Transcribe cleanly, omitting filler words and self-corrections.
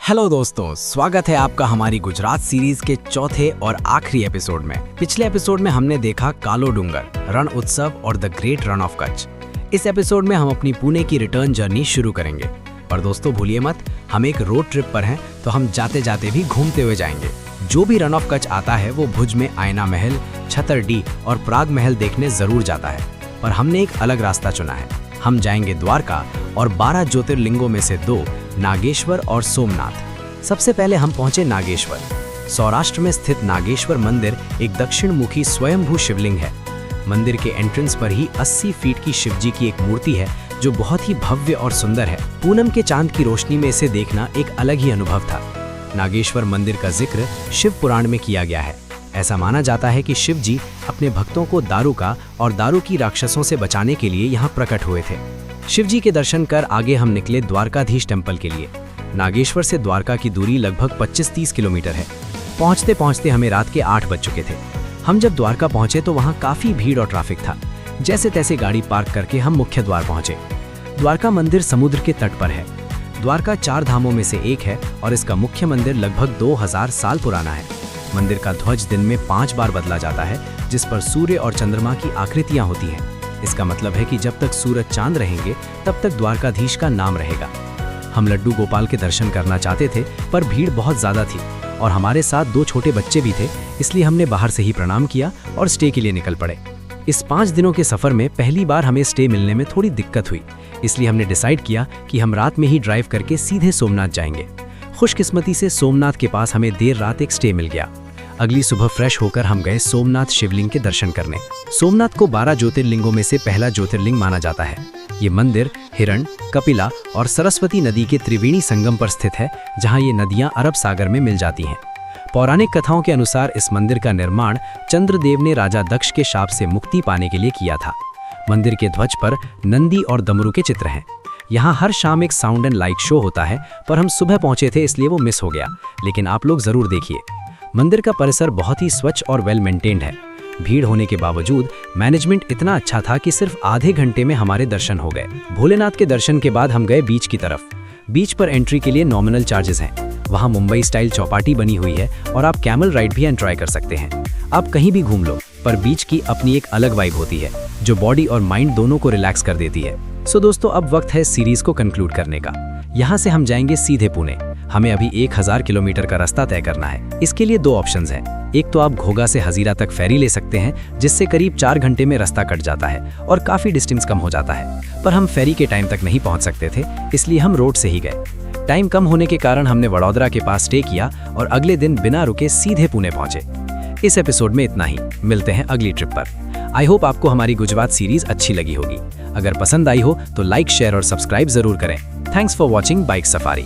Hello दोस्तों, स्वागत है आपका हमारी गुजरात सीरीज के चौथे और आखिरी एपिसोड में। पिछले एपिसोड में हमने देखा कालो डूंगर, रण उत्सव और the great run of Kutch. इस एपिसोड में हम अपनी पुणे की रिटर्न जर्नी शुरू करेंगे। पर दोस्तों भूलिए मत, हम एक रोड ट्रिप पर हैं, तो हम जाते जाते भी घूमते हुए जाएंगे। जो भी रन ऑफ कच्छ आता है वो भुज में आयना महल, छतरडी और प्राग महल देखने जरूर जाता है। पर हमने एक अलग रास्ता चुना है। हम जाएंगे द्वारका और 12 ज्योतिर्लिंगों में से 2 नागेश्वर और सोमनाथ। सबसे पहले हम पहुंचे नागेश्वर। सौराष्ट्र में स्थित नागेश्वर मंदिर एक दक्षिण मुखी स्वयंभू शिवलिंग है। मंदिर के एंट्रेंस पर ही 80 फीट की शिवजी की एक मूर्ति है जो बहुत ही भव्य और सुंदर है। पूनम के चांद की रोशनी में इसे देखना एक अलग ही अनुभव था। नागेश्वर मंदिर का जिक्र शिव पुराण में किया गया है। ऐसा माना जाता है कि शिव जी अपने भक्तों को दारुका और दारू की राक्षसों से बचाने के लिए यहाँ प्रकट हुए थे। शिव जी के दर्शन कर आगे हम निकले द्वारकाधीश टेम्पल के लिए। नागेश्वर से द्वारका की दूरी लगभग 25-30 किलोमीटर है। पहुँचते पहुँचते हमें रात के 8 बज चुके थे। हम जब द्वारका पहुँचे तो वहाँ काफ़ी भीड़ और ट्रैफिक था। जैसे तैसे गाड़ी पार्क करके हम मुख्य द्वार पहुँचे। द्वारका मंदिर समुद्र के तट पर है। द्वारका 4 धामों में से एक है और इसका मुख्य मंदिर लगभग 2000 साल पुराना है। मंदिर का ध्वज दिन में 5 बार बदला जाता है, जिस पर सूर्य और चंद्रमा की आकृतियां होती हैं। इसका मतलब है कि जब तक सूरज चांद रहेंगे तब तक द्वारकाधीश का नाम रहेगा। हम लड्डू गोपाल के दर्शन करना चाहते थे, पर भीड़ बहुत ज़्यादा थी और हमारे साथ 2 छोटे बच्चे भी थे, इसलिए हमने बाहर से ही प्रणाम किया और स्टे के लिए निकल पड़े। इस 5 दिनों के सफ़र में पहली बार हमें स्टे मिलने में थोड़ी दिक्कत हुई, इसलिए हमने डिसाइड किया कि हम रात में ही ड्राइव करके सीधे सोमनाथ जाएंगे। खुशकिस्मती से सोमनाथ के पास हमें देर रात एक स्टे मिल गया। अगली सुबह फ्रेश होकर हम गए सोमनाथ शिवलिंग के दर्शन करने। सोमनाथ को 12 ज्योतिर्लिंगों में से पहला ज्योतिर्लिंग माना जाता है। ये मंदिर हिरण, कपिला और सरस्वती नदी के त्रिवेणी संगम पर स्थित है, जहाँ ये नदियाँ अरब सागर में मिल जाती हैं। पौराणिक कथाओं के अनुसार इस मंदिर का निर्माण चंद्रदेव ने राजा दक्ष के शाप से मुक्ति पाने के लिए किया था। मंदिर के ध्वज पर नंदी और डमरू के चित्र हैं। यहाँ हर शाम एक साउंड एंड लाइट शो होता है, पर हम सुबह पहुँचे थे इसलिए वो मिस हो गया, लेकिन आप लोग ज़रूर देखिए। मंदिर का परिसर बहुत ही स्वच्छ और वेल मेंटेन्ड है। भीड़ होने के बावजूद मैनेजमेंट इतना अच्छा था कि सिर्फ आधे घंटे में हमारे दर्शन हो गए। भोलेनाथ के दर्शन के बाद हम गए बीच की तरफ। बीच पर एंट्री के लिए नॉमिनल चार्जेस हैं। वहाँ मुंबई स्टाइल चौपाटी बनी हुई है और आप कैमल राइड भी एंजॉय कर सकते हैं। आप कहीं भी घूम लो, पर बीच की अपनी एक अलग वाइब होती है जो बॉडी और माइंड दोनों को रिलैक्स कर देती है। सो दोस्तों, अब वक्त है सीरीज को कंक्लूड करने का। यहाँ से हम जाएंगे सीधे पुणे। हमें अभी 1000 किलोमीटर का रास्ता तय करना है। इसके लिए 2 ऑप्शंस हैं। एक तो आप घोघा से हजीरा तक फेरी ले सकते हैं, जिससे करीब 4 घंटे में रास्ता कट जाता है और काफ़ी डिस्टेंस कम हो जाता है। पर हम फेरी के टाइम तक नहीं पहुंच सकते थे, इसलिए हम रोड से ही गए। टाइम कम होने के कारण हमने वडोदरा के पास स्टे किया और अगले दिन बिना रुके सीधे पुणे पहुंचे। इस एपिसोड में इतना ही। मिलते हैं अगली ट्रिप पर। आई होप आपको हमारी गुजरात सीरीज अच्छी लगी होगी। अगर पसंद आई हो तो लाइक, शेयर और सब्सक्राइब जरूर करें। Thanks for watching bike safari.